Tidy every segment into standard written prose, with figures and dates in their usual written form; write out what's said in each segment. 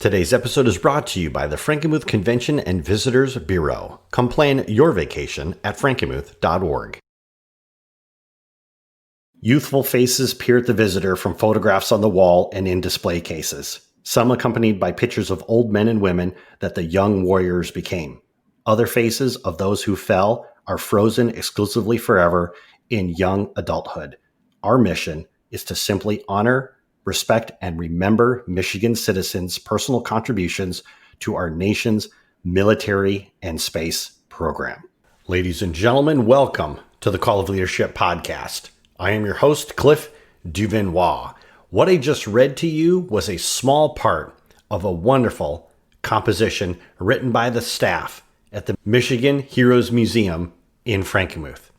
Today's episode is brought to you by the Frankenmuth Convention and Visitors Bureau. Come plan your vacation at frankenmuth.org. Youthful faces peer at the visitor from photographs on the wall and in display cases, some accompanied by pictures of old men and women that the young warriors became. Other faces of those who fell are frozen exclusively forever in young adulthood. Our mission is to simply honor, respect, and remember Michigan citizens' personal contributions to our nation's military and space program. Ladies and gentlemen, welcome to the Call of Leadership podcast. I am your host, Cliff Duvenois. What I just read to you was a small part of a wonderful composition written by the staff at the Michigan Heroes Museum in Frankenmuth.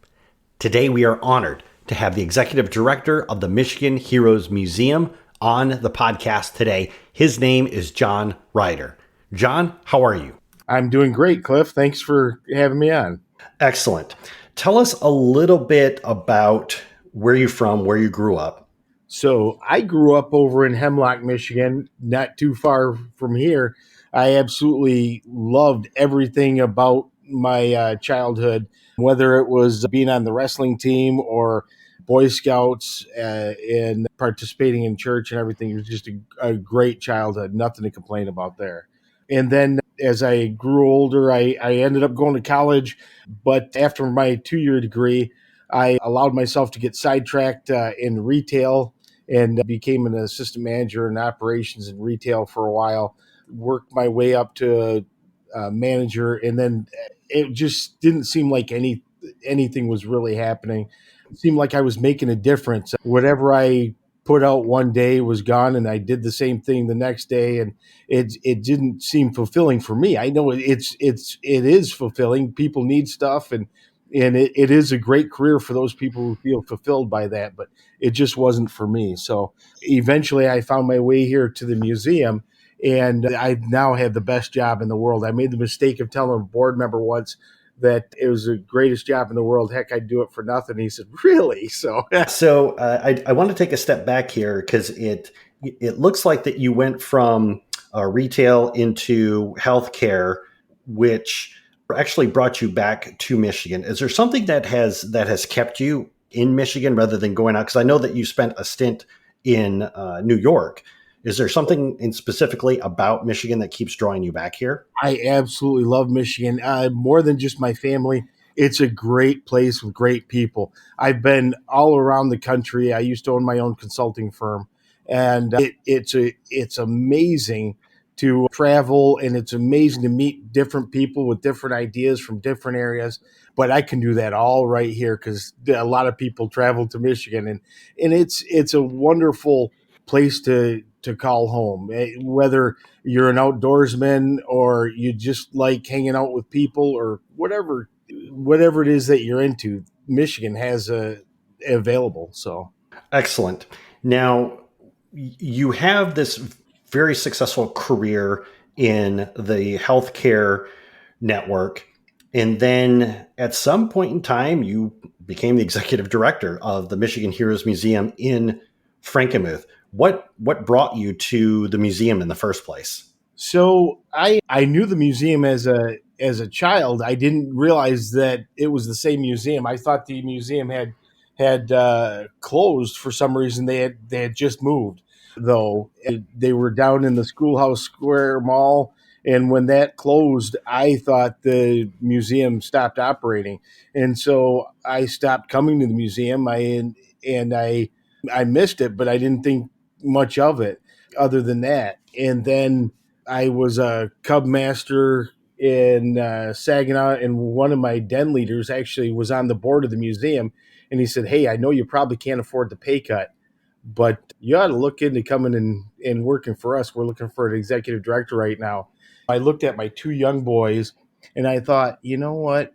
Today, we are honored to have the executive director of the Michigan Heroes Museum on the podcast today. His name is John Ryder. John, how are you? I'm doing great, Cliff. Thanks for having me on. Excellent. Tell us a little bit about where you're from, where you grew up. So I grew up over in Hemlock, Michigan, not too far from here. I absolutely loved everything about my childhood, whether it was being on the wrestling team or Boy Scouts and participating in church and everything. It was just a great childhood, nothing to complain about there. And then as I grew older, I ended up going to college. But after my 2-year degree, I allowed myself to get sidetracked in retail and became an assistant manager in operations in retail for a while, worked my way up to a manager. And then it just didn't seem like anything was really happening. It seemed like I was making a difference. Whatever I put out one day was gone, and I did the same thing the next day, and it didn't seem fulfilling for me. I know it is fulfilling. People need stuff, and it is a great career for those people who feel fulfilled by that, but it just wasn't for me. So eventually I found my way here to the museum, and I now have the best job in the world. I made the mistake of telling a board member once that it was the greatest job in the world. Heck, I'd do it for nothing. He said, really? I want to take a step back here because it looks like that you went from retail into healthcare, which actually brought you back to Michigan. Is there something that has kept you in Michigan rather than going out? Because I know that you spent a stint in New York. Is there something specifically about Michigan that keeps drawing you back here? I absolutely love Michigan. More than just my family, it's a great place with great people. I've been all around the country. I used to own my own consulting firm, and it's amazing to travel, and it's amazing to meet different people with different ideas from different areas. But I can do that all right here because a lot of people travel to Michigan, and it's a wonderful place to call home. Whether you're an outdoorsman or you just like hanging out with people or whatever it is that you're into, Michigan has available. So excellent. Now you have this very successful career in the healthcare network. And then at some point in time, you became the executive director of the Michigan Heroes Museum in Frankenmuth. What brought you to the museum in the first place? So I knew the museum as a child. I didn't realize that it was the same museum. I thought the museum had closed for some reason. They had just moved, though. They were down in the Schoolhouse Square Mall, and when that closed, I thought the museum stopped operating, and so I stopped coming to the museum. I missed it, but I didn't think much of it other than that. And then I was a Cub Master in Saginaw, and one of my den leaders actually was on the board of the museum. And he said, "Hey, I know you probably can't afford the pay cut, but you ought to look into coming and working for us. We're looking for an executive director right now." I looked at my 2 young boys, and I thought, you know what?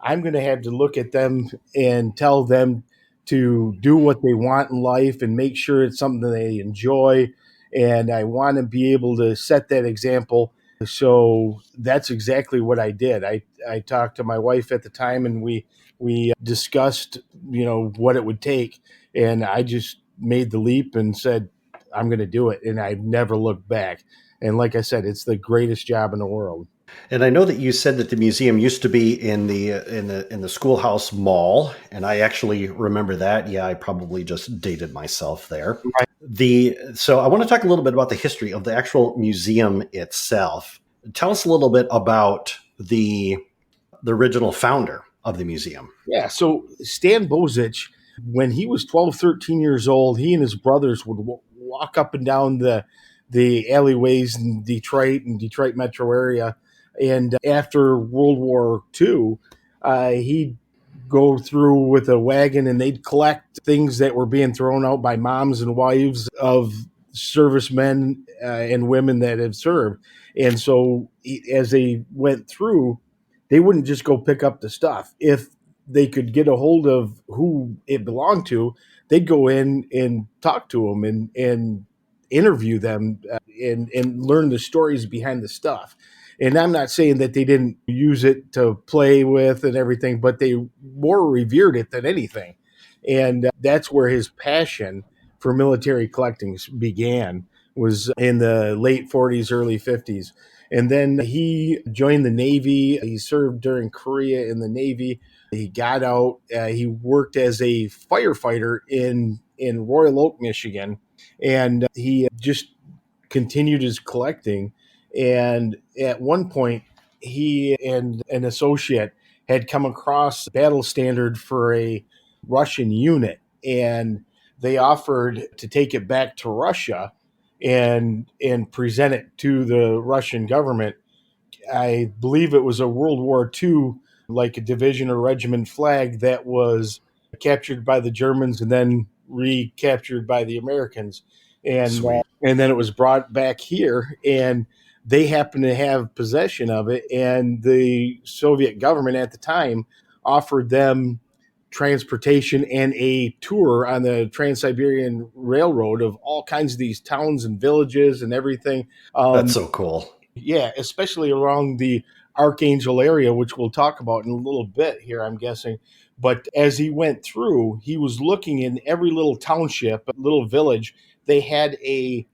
I'm going to have to look at them and tell them to do what they want in life and make sure it's something that they enjoy. And I want to be able to set that example. So that's exactly what I did. I talked to my wife at the time, and we discussed, what it would take. And I just made the leap and said, I'm going to do it. And I've never looked back. And like I said, it's the greatest job in the world. And I know that you said that the museum used to be in the schoolhouse mall, and I actually remember that. Yeah, I probably just dated myself there. Right. So I want to talk a little bit about the history of the actual museum itself. Tell us a little bit about the original founder of the museum. Yeah. So Stan Bozich, when he was 12, 13 years old, he and his brothers would walk up and down the alleyways in Detroit and Detroit metro area. And after World War II, he'd go through with a wagon and they'd collect things that were being thrown out by moms and wives of servicemen and women that had served. And so as they went through, they wouldn't just go pick up the stuff. If they could get a hold of who it belonged to, they'd go in and talk to them and interview them and learn the stories behind the stuff. And I'm not saying that they didn't use it to play with and everything, but they more revered it than anything. And that's where his passion for military collecting began, was in the late 40s, early 50s. And then he joined the Navy. He served during Korea in the Navy. He got out. He worked as a firefighter in Royal Oak, Michigan, and he just continued his collecting. And at one point, he and an associate had come across a battle standard for a Russian unit, and they offered to take it back to Russia and present it to the Russian government. I believe it was a World War II, like a division or regiment flag that was captured by the Germans and then recaptured by the Americans, and Sweet. and then it was brought back here, and they happened to have possession of it, and the Soviet government at the time offered them transportation and a tour on the Trans-Siberian Railroad of all kinds of these towns and villages and everything. That's so cool. Yeah, especially around the Archangel area, which we'll talk about in a little bit here, I'm guessing. But as he went through, he was looking in every little township, little village. They had a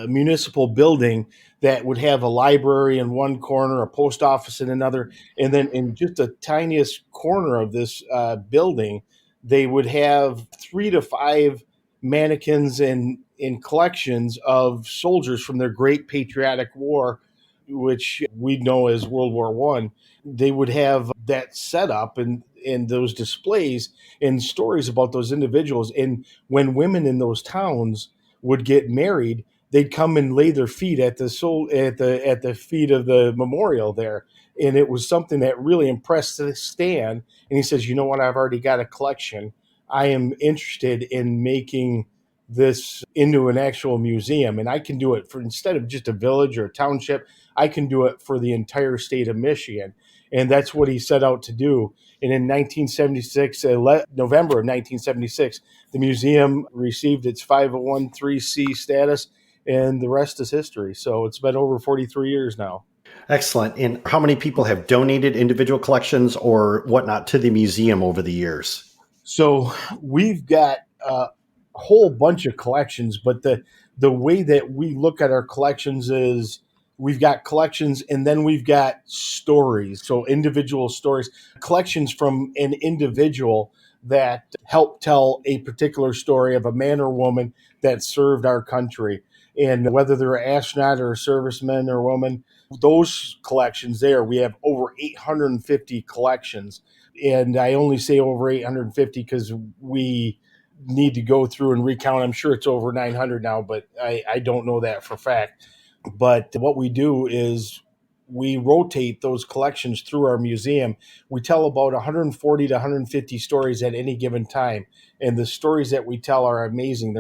municipal building that would have a library in one corner, a post office in another, and then in just the tiniest corner of this building, they would have 3 to 5 mannequins and in collections of soldiers from their Great Patriotic War, which we know as World War One. They would have that set up and those displays and stories about those individuals. And when women in those towns would get married, they'd come and lay their feet at the feet of the memorial there. And it was something that really impressed Stan. And he says, "You know what? I've already got a collection. I am interested in making this into an actual museum, and I can do it for, instead of just a village or a township, I can do it for the entire state of Michigan." And that's what he set out to do. And in 1976, November of 1976, the museum received its 501(c) status, and the rest is history. So it's been over 43 years now. Excellent. And how many people have donated individual collections or whatnot to the museum over the years? So we've got a whole bunch of collections, but the way that we look at our collections is we've got collections and then we've got stories. So individual stories, collections from an individual that help tell a particular story of a man or woman that served our country. And whether they're an astronaut or a serviceman or woman, those collections there, we have over 850 collections. And I only say over 850 because we need to go through and recount. I'm sure it's over 900 now, but I don't know that for a fact. But what we do is we rotate those collections through our museum. We tell about 140 to 150 stories at any given time. And the stories that we tell are amazing.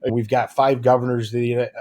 We've got 5 governors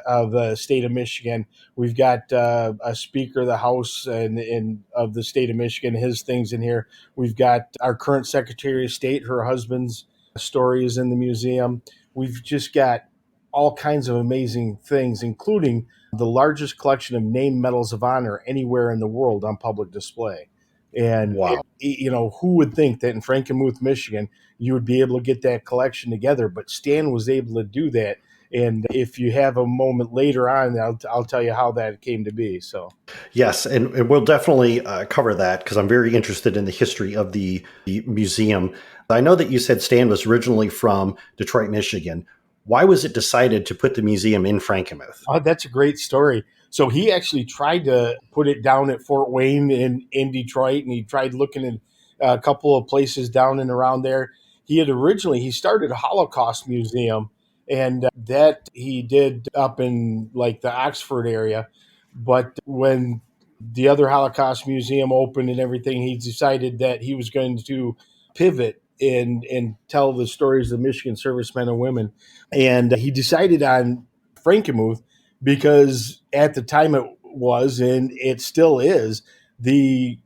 of the state of Michigan. We've got a Speaker of the House and of the state of Michigan, his things in here. We've got our current Secretary of State, her husband's stories in the museum. We've just got all kinds of amazing things, including the largest collection of named medals of honor anywhere in the world on public display. And, Wow. who would think that in Frankenmuth, Michigan, you would be able to get that collection together? But Stan was able to do that. And if you have a moment later on, I'll tell you how that came to be. So Yes, and we'll definitely cover that because I'm very interested in the history of the museum. I know that you said Stan was originally from Detroit, Michigan. Why was it decided to put the museum in Frankenmuth? that's a great story. So he actually tried to put it down at Fort Wayne in Detroit, and he tried looking at a couple of places down and around there. He started a Holocaust museum, and that he did up in like the Oxford area. But when the other Holocaust museum opened and everything, he decided that he was going to pivot and tell the stories of Michigan servicemen and women. And he decided on Frankenmuth because at the time it was, and it still is, the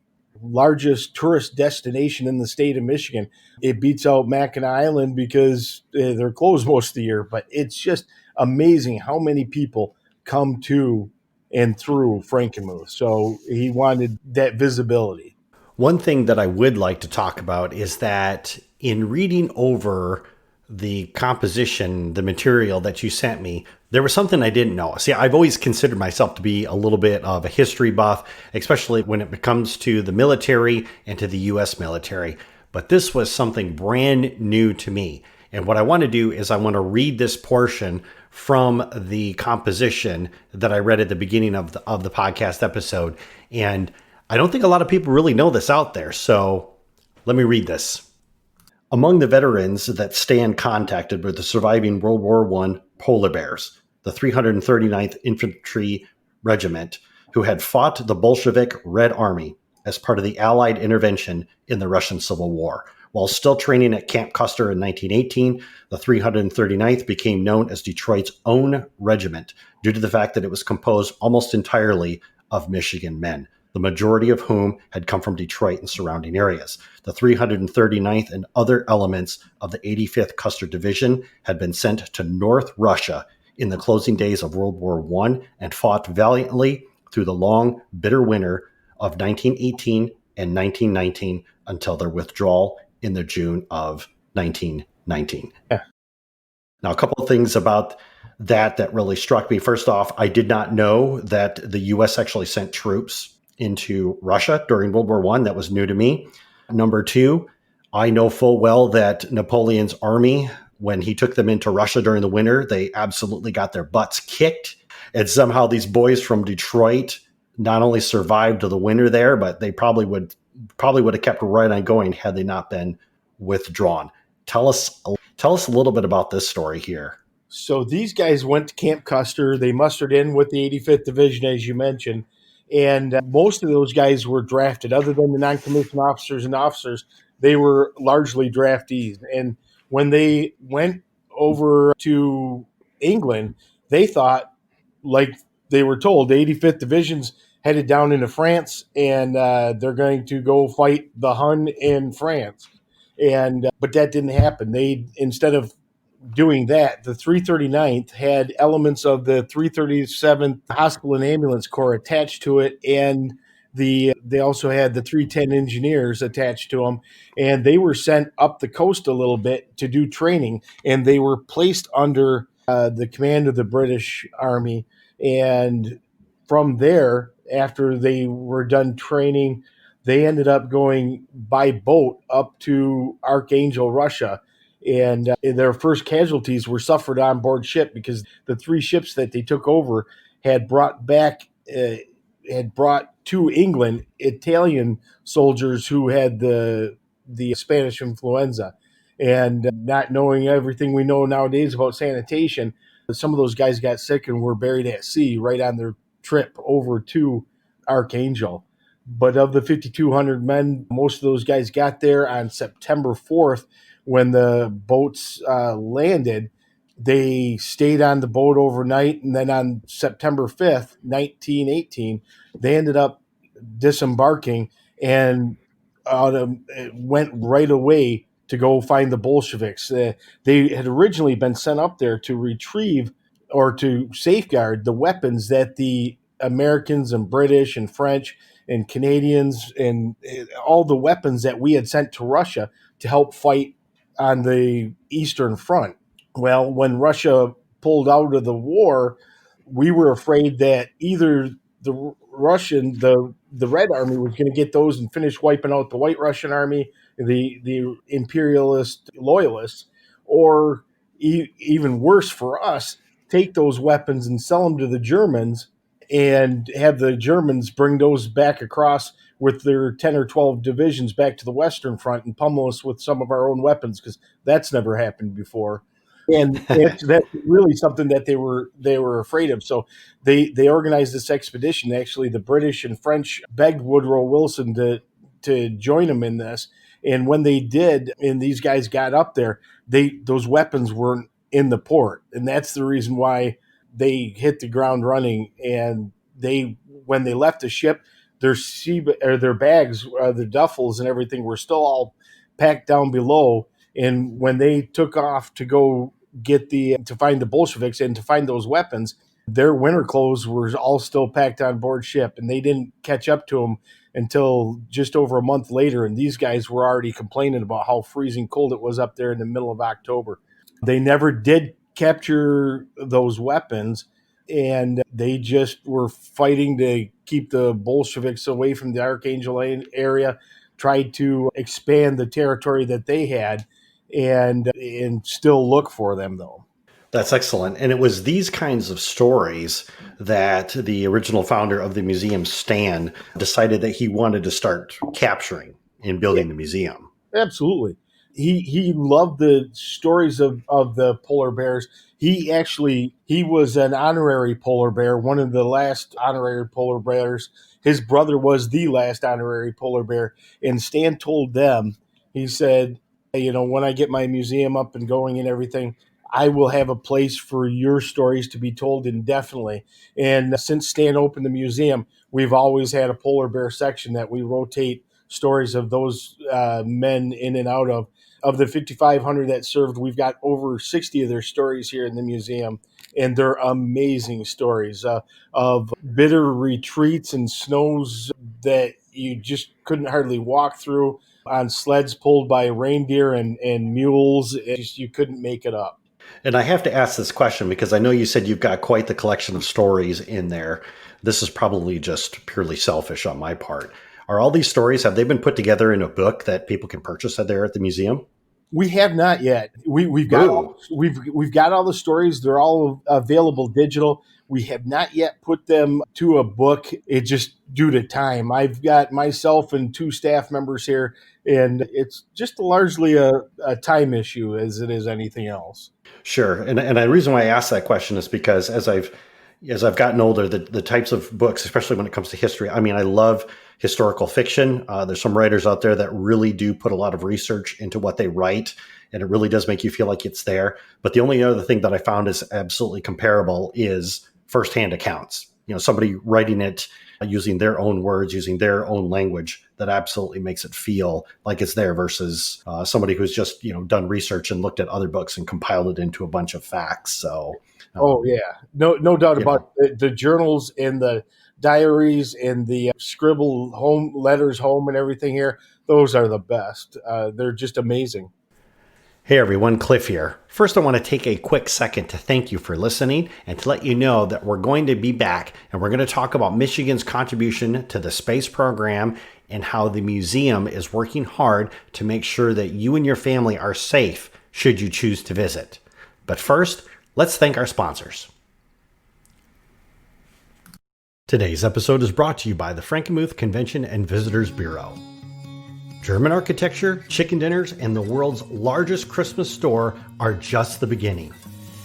largest tourist destination in the state of Michigan. It beats out Mackinac Island because they're closed most of the year, but it's just amazing how many people come to and through Frankenmuth. So he wanted that visibility. One thing that I would like to talk about is that in reading over the composition, the material that you sent me, there was something I didn't know. See, I've always considered myself to be a little bit of a history buff, especially when it comes to the military and to the U.S. military. But this was something brand new to me. And what I want to do is I want to read this portion from the composition that I read at the beginning of the podcast episode. And I don't think a lot of people really know this out there. So let me read this. Among the veterans that Stan contacted were the surviving World War I polar bears, the 339th Infantry Regiment, who had fought the Bolshevik Red Army as part of the Allied intervention in the Russian Civil War. While still training at Camp Custer in 1918, the 339th became known as Detroit's own regiment due to the fact that it was composed almost entirely of Michigan men, the majority of whom had come from Detroit and surrounding areas. The 339th and other elements of the 85th Custer Division had been sent to North Russia in the closing days of World War I and fought valiantly through the long, bitter winter of 1918 and 1919 until their withdrawal in the June of 1919. Yeah. Now, a couple of things about that really struck me. First off, I did not know that the U.S. actually sent troops into Russia during World War I. That was new to me. Number two, I know full well that Napoleon's army, when he took them into Russia during the winter, they absolutely got their butts kicked. And somehow these boys from Detroit not only survived the winter there, but they probably would have kept right on going had they not been withdrawn. Tell us a little bit about this story here. So these guys went to Camp Custer. They mustered in with the 85th Division, as you mentioned. And most of those guys were drafted. Other than the non-commissioned officers and officers, they were largely draftees. And when they went over to England, they thought, like they were told, the 85th Division's headed down into France, and they're going to go fight the Hun in France. And but that didn't happen. They, instead of doing that, the 339th had elements of the 337th Hospital and Ambulance Corps attached to it, and they also had the 310 engineers attached to them, and they were sent up the coast a little bit to do training, and they were placed under the command of the British Army. And from there, after they were done training, they ended up going by boat up to Archangel, Russia. And their first casualties were suffered on board ship because the three ships that they took over had brought to England Italian soldiers who had the Spanish influenza. And not knowing everything we know nowadays about sanitation, some of those guys got sick and were buried at sea right on their trip over to Archangel. But of the 5,200 men, most of those guys got there on September 4th when the boats landed. They stayed on the boat overnight, and then on September 5th, 1918, they ended up disembarking and went right away to go find the Bolsheviks. They had originally been sent up there to retrieve or to safeguard the weapons that the Americans and British and French and Canadians and all the weapons that we had sent to Russia to help fight on the Eastern Front. Well, when Russia pulled out of the war, we were afraid that either the Red Army was going to get those and finish wiping out the White Russian Army, the imperialist loyalists, or even worse for us, take those weapons and sell them to the Germans and have the Germans bring those back across with their 10 or 12 divisions back to the Western Front and pummel us with some of our own weapons, because that's never happened before. And that's really something that they were afraid of. So they organized this expedition. Actually, the British and French begged Woodrow Wilson to join them in this. And when they did, and these guys got up there, those weapons weren't in the port, and that's the reason why they hit the ground running. And when they left the ship, their bags, their duffels, and everything were still all packed down below. And when they took off to go to find the Bolsheviks and to find those weapons, their winter clothes were all still packed on board ship, and they didn't catch up to them until just over a month later. And these guys were already complaining about how freezing cold it was up there in the middle of October. They never did capture those weapons, and they just were fighting to keep the Bolsheviks away from the Archangel area, tried to expand the territory that they had, and still look for them, though. That's excellent. And it was these kinds of stories that the original founder of the museum, Stan, decided that he wanted to start capturing in building the museum. Absolutely. He loved the stories of the polar bears. He was an honorary polar bear, one of the last honorary polar bears. His brother was the last honorary polar bear. And Stan told them, he said, when I get my museum up and going and everything, I will have a place for your stories to be told indefinitely. And since Stan opened the museum, we've always had a polar bear section that we rotate stories of those men in and out of. Of the 5,500 that served, we've got over 60 of their stories here in the museum, and they're amazing stories of bitter retreats and snows that you just couldn't hardly walk through, on sleds pulled by reindeer and mules. You couldn't make it up. And I have to ask this question because I know you said you've got quite the collection of stories in there. This is probably just purely selfish on my part. Are all these stories, have they been put together in a book that people can purchase there at the museum? We have not yet. We've got all the stories. They're all available digital. We have not yet put them to a book. It just due to time. I've got myself and 2 staff members here, and it's just largely a time issue as it is anything else. Sure. And the reason why I asked that question is because as I've gotten older, the types of books, especially when it comes to history, I mean, I love historical fiction. There's some writers out there that really do put a lot of research into what they write, and it really does make you feel like it's there. But the only other thing that I found is absolutely comparable is firsthand accounts. Somebody writing it using their own words, using their own language, that absolutely makes it feel like it's there versus somebody who's just, done research and looked at other books and compiled it into a bunch of facts. So, oh yeah, no doubt about it. The journals and the diaries and the scribble home letters home and everything here. Those are the best. They're just amazing. Hey everyone, Cliff here. First, I want to take a quick second to thank you for listening and to let you know that we're going to be back and we're going to talk about Michigan's contribution to the space program and how the museum is working hard to make sure that you and your family are safe should you choose to visit. But first, let's thank our sponsors. Today's episode is brought to you by the Frankenmuth Convention and Visitors Bureau. German architecture, chicken dinners, and the world's largest Christmas store are just the beginning.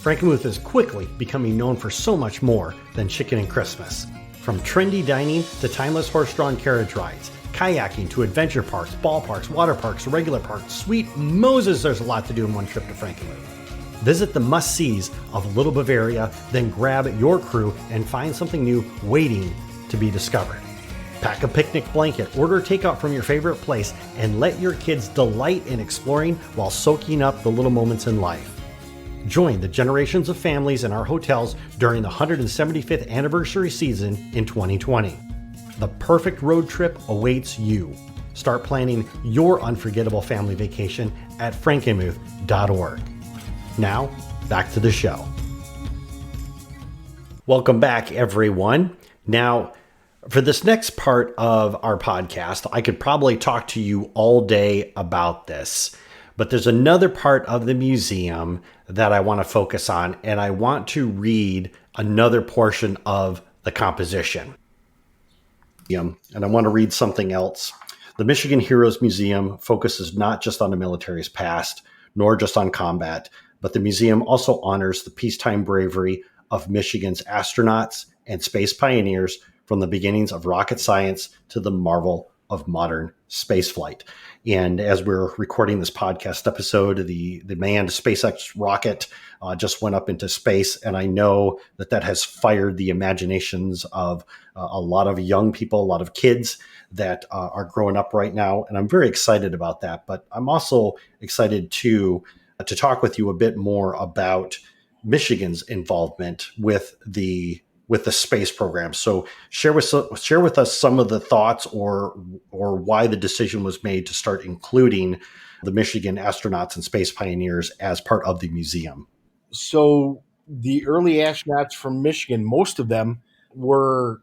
Frankenmuth is quickly becoming known for so much more than chicken and Christmas. From trendy dining to timeless horse-drawn carriage rides, kayaking to adventure parks, ballparks, water parks, regular parks, sweet Moses, there's a lot to do in one trip to Frankenmuth. Visit the must-sees of Little Bavaria, then grab your crew and find something new waiting to be discovered. Pack a picnic blanket, order takeout from your favorite place, and let your kids delight in exploring while soaking up the little moments in life. Join the generations of families in our hotels during the 175th anniversary season in 2020. The perfect road trip awaits you. Start planning your unforgettable family vacation at frankenmuth.org. Now, back to the show. Welcome back, everyone. Now, for this next part of our podcast, I could probably talk to you all day about this, but there's another part of the museum that I want to focus on, and I want to read another portion of the composition. And I want to read something else. The Michigan Heroes Museum focuses not just on the military's past, nor just on combat, but the museum also honors the peacetime bravery of Michigan's astronauts and space pioneers from the beginnings of rocket science to the marvel of modern spaceflight. And as we're recording this podcast episode, the manned SpaceX rocket just went up into space. And I know that has fired the imaginations of a lot of young people, a lot of kids that are growing up right now. And I'm very excited about that. But I'm also excited to talk with you a bit more about Michigan's involvement with the space program. So share with us some of the thoughts or why the decision was made to start including the Michigan astronauts and space pioneers as part of the museum. So the early astronauts from Michigan, most of them were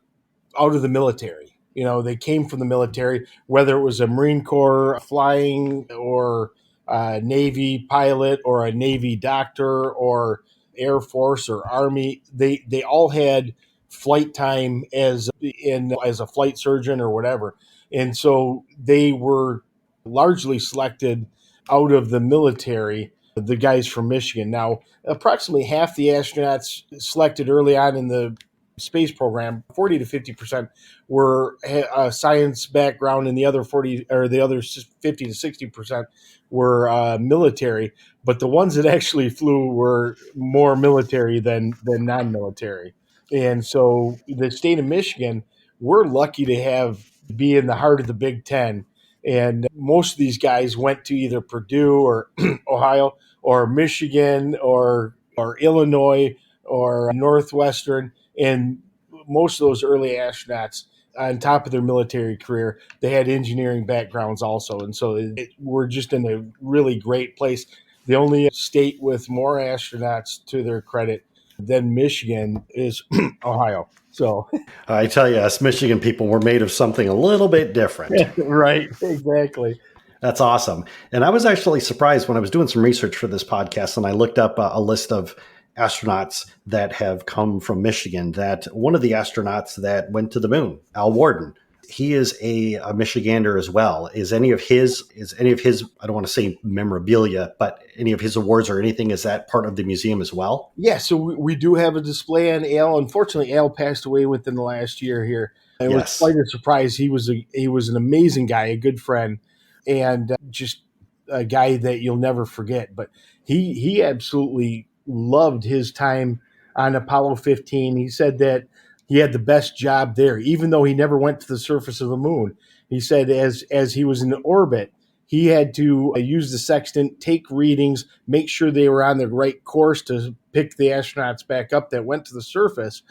out of the military. You know, they came from the military, whether it was a Marine Corps flying or a Navy pilot or a Navy doctor or Air Force or Army. They all had flight time as a flight surgeon or whatever. And so they were largely selected out of the military, the guys from Michigan. Now, approximately half the astronauts selected early on in the space program, 40 to 50%, were a science background, and the other 50 to 60% were military. But the ones that actually flew were more military than non-military. And so the state of Michigan, we're lucky to be in the heart of the Big Ten. And most of these guys went to either Purdue or Ohio or Michigan or Illinois or Northwestern. And most of those early astronauts, on top of their military career, they had engineering backgrounds also. And so we're just in a really great place. The only state with more astronauts, to their credit, than Michigan is Ohio. So I tell you, us Michigan people were made of something a little bit different. right, exactly. That's awesome. And I was actually surprised when I was doing some research for this podcast and I looked up a list of astronauts that have come from Michigan, that one of the astronauts that went to the moon, Al Worden, he is a Michigander as well. Is any of his, I don't want to say memorabilia, but any of his awards or anything, is that part of the museum as well? Yeah, so we do have a display on Al. Unfortunately, Al passed away within the last year here. It was quite a surprise. He was an amazing guy, a good friend, and just a guy that you'll never forget. But he absolutely loved his time on Apollo 15. He said that he had the best job there, even though he never went to the surface of the moon. He said as he was in orbit, he had to use the sextant, take readings, make sure they were on the right course to pick the astronauts back up that went to the surface.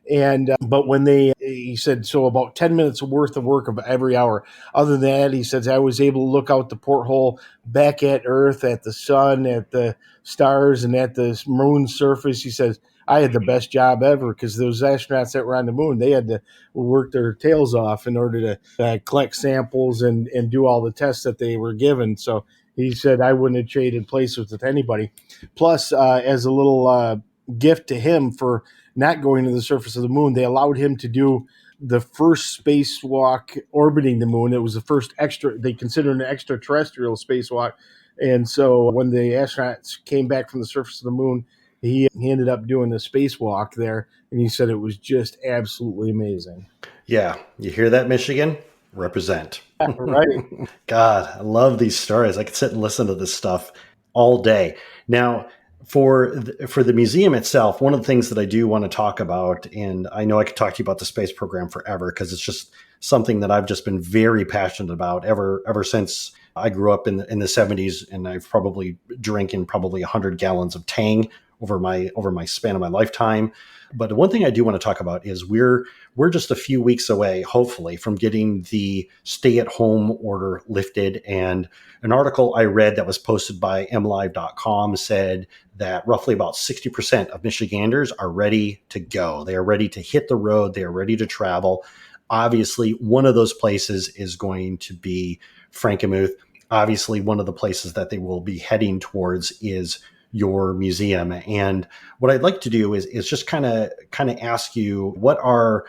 And but when he said, so about 10 minutes worth of work of every hour. Other than that, he says, I was able to look out the porthole back at Earth, at the sun, at the stars, and at the moon's surface. He says, I had the best job ever, because those astronauts that were on the moon, they had to work their tails off in order to collect samples and do all the tests that they were given. So he said, I wouldn't have traded places with anybody. Plus, as a little gift to him for not going to the surface of the moon, they allowed him to do the first spacewalk orbiting the moon. It was the first they considered an extraterrestrial spacewalk. And so when the astronauts came back from the surface of the moon, he ended up doing the spacewalk there. And he said it was just absolutely amazing. Yeah. You hear that, Michigan? Represent. Right. God, I love these stories. I could sit and listen to this stuff all day. Now, for the museum itself, one of the things that I do want to talk about, and I know I could talk to you about the space program forever, because it's just something that I've just been very passionate about ever since I grew up in the 70s, and I've probably drinking 100 gallons of Tang my span of my lifetime. But one thing I do want to talk about is we're just a few weeks away, hopefully, from getting the stay-at-home order lifted. And an article I read that was posted by mlive.com said that roughly about 60% of Michiganders are ready to go. They are ready to hit the road. They are ready to travel. Obviously, one of those places is going to be Frankenmuth. Obviously, one of the places that they will be heading towards is your museum. And what I'd like to do is just kind of ask you what are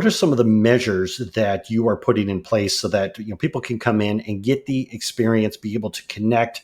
some of the measures that you are putting in place so that people can come in and get the experience, be able to connect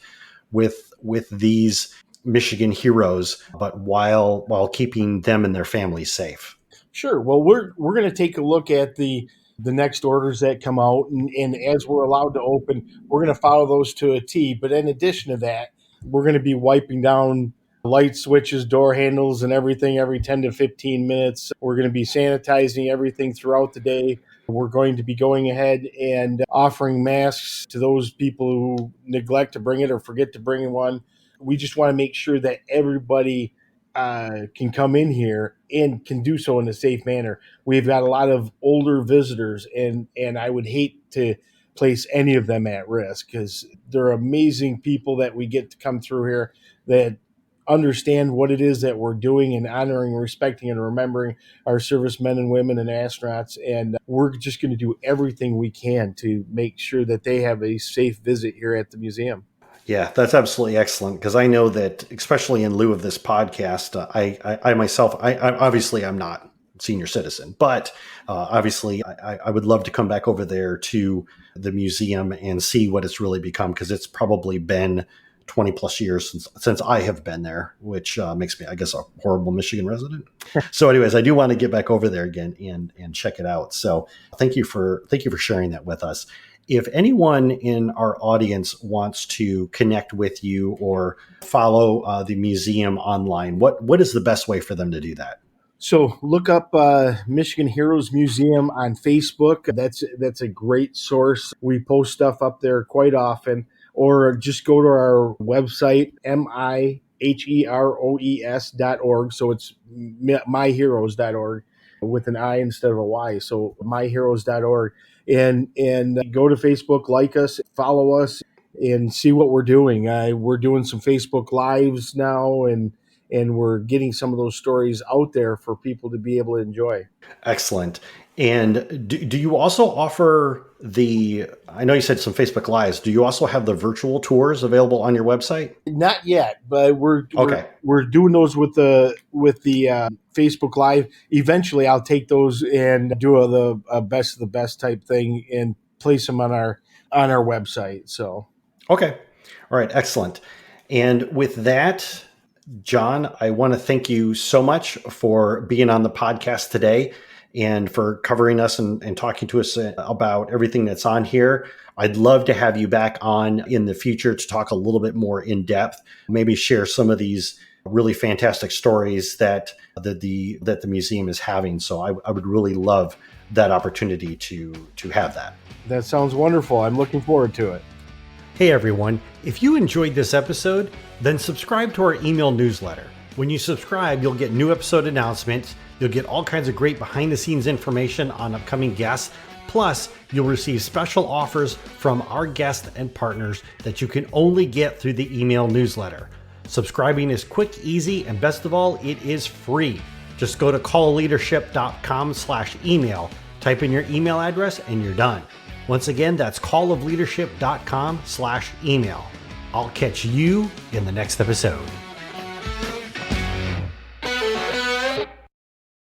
with these Michigan heroes, but while keeping them and their families safe. Sure. Well, we're going to take a look at the next orders that come out, and as we're allowed to open, we're going to follow those to a T. But in addition to that, we're going to be wiping down light switches, door handles, and everything every 10 to 15 minutes. We're going to be sanitizing everything throughout the day. We're going to be going ahead and offering masks to those people who neglect to bring it or forget to bring one. We just want to make sure that everybody can come in here and can do so in a safe manner. We've got a lot of older visitors, and I would hate to place any of them at risk because they're amazing people that we get to come through here that understand what it is that we're doing and honoring, respecting, and remembering our servicemen and women and astronauts. And we're just going to do everything we can to make sure that they have a safe visit here at the museum. Yeah, that's absolutely excellent because I know that, especially in lieu of this podcast, I myself, obviously I'm not a senior citizen, but obviously I would love to come back over there to the museum and see what it's really become because it's probably been 20 plus years since I have been there, which makes me, I guess, a horrible Michigan resident. So anyways, I do want to get back over there again and check it out. So thank you for sharing that with us. If anyone in our audience wants to connect with you or follow the museum online, what is the best way for them to do that? So look up Michigan Heroes Museum on Facebook. That's a great source. We post stuff up there quite often. Or just go to our website, miheroes.org. So it's myheroes.org with an I instead of a Y. So myheroes.org. And go to Facebook, like us, follow us, and see what we're doing. We're doing some Facebook Lives now, and we're getting some of those stories out there for people to be able to enjoy. Excellent. And do you also offer I know you said some Facebook Lives. Do you also have the virtual tours available on your website? Not yet, but we're doing those with the Facebook Live. Eventually, I'll take those and do a best of the best type thing and place them on our website. So, okay, all right, excellent. And with that, John, I want to thank you so much for being on the podcast today and for covering us and talking to us about everything that's on here. I'd love to have you back on in the future to talk a little bit more in depth, maybe share some of these really fantastic stories that the museum is having. So I would really love that opportunity to have that. That sounds wonderful. I'm looking forward to it. Hey everyone, if you enjoyed this episode, then subscribe to our email newsletter. When you subscribe, you'll get new episode announcements, you'll get all kinds of great behind the scenes information on upcoming guests, plus you'll receive special offers from our guests and partners that you can only get through the email newsletter. Subscribing is quick, easy, and best of all, it is free. Just go to callofleadership.com/email, type in your email address, and you're done. Once again, that's callofleadership.com/email. I'll catch you in the next episode.